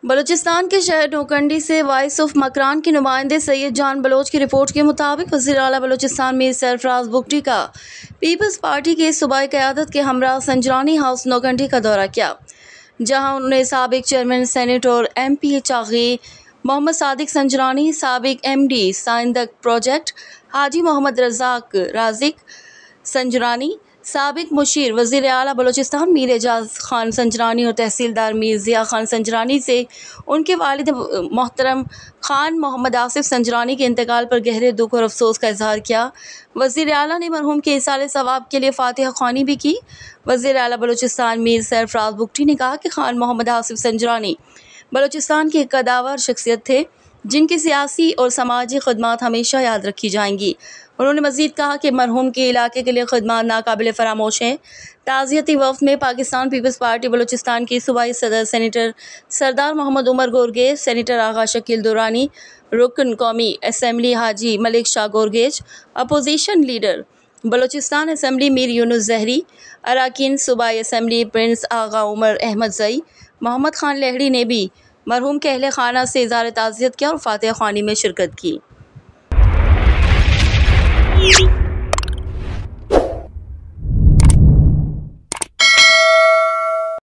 बलूचिस्तान के शहर नोकंडी से वॉइस ऑफ मकरान के नुमाइंदे सैयद जान बलोच की रिपोर्ट के मुताबिक वज़ीर आला बलूचिस्तान मीर सरफराज बुगटी का पीपल्स पार्टी के सूबाई क़यादत के हमरा संजरानी हाउस नोकंडी का दौरा किया, जहां उन्होंने साबिक चेयरमैन सेनेट और MP चाग़ी मोहम्मद सादिक संजरानी, साबिक MD साइंदक प्रोजेक्ट हाजी मोहम्मद रज़ाक राज़िक संजरानी, साबिक मुशीर वज़ीर आला बलूचिस्तान मीर एजाज खान संजरानी और तहसीलदार मीर ज़िया खान संजरानी से उनके वालिद मोहतरम खान मोहम्मद आसिफ संजरानी के इंतकाल पर गहरे दुख और अफसोस का इजहार किया। वज़ीर आला ने मरहूम के इसाले सवाब के लिए फातिहा ख़्वानी भी की। वज़ीर आला बलूचिस्तान मीर सरफराज बुगटी ने कहा कि खान मोहम्मद आसिफ संजरानी बलूचिस्तान के एक कदावर शख्सियत थे, जिनकी सियासी और समाजी खदमात हमेशा याद रखी जाएंगी। उन्होंने मज़ीद कहा कि मरहूम के इलाके के लिए खदमात नाकाबिल फरामोश हैं। ताज़ियती वफ़द में पाकिस्तान पीपल्स पार्टी बलूचिस्तान की सूबाई सदर सेनेटर सरदार मोहम्मद उमर गोरगेज, सेनेटर आगा शकील दुरानी, रुकन कौमी assembly Haji Malik Shah Gorgej, opposition leader Balochistan assembly Mir Younus Zehri, अरकान सूबाई असम्बली प्रिंस आगा उमर अहमद ज़ई, मोहम्मद खान लहड़ी ने भी मरहूम के अहले खाना से इज़हार ताज़ियत किया और फातिहा ख़्वानी में शिरकत की।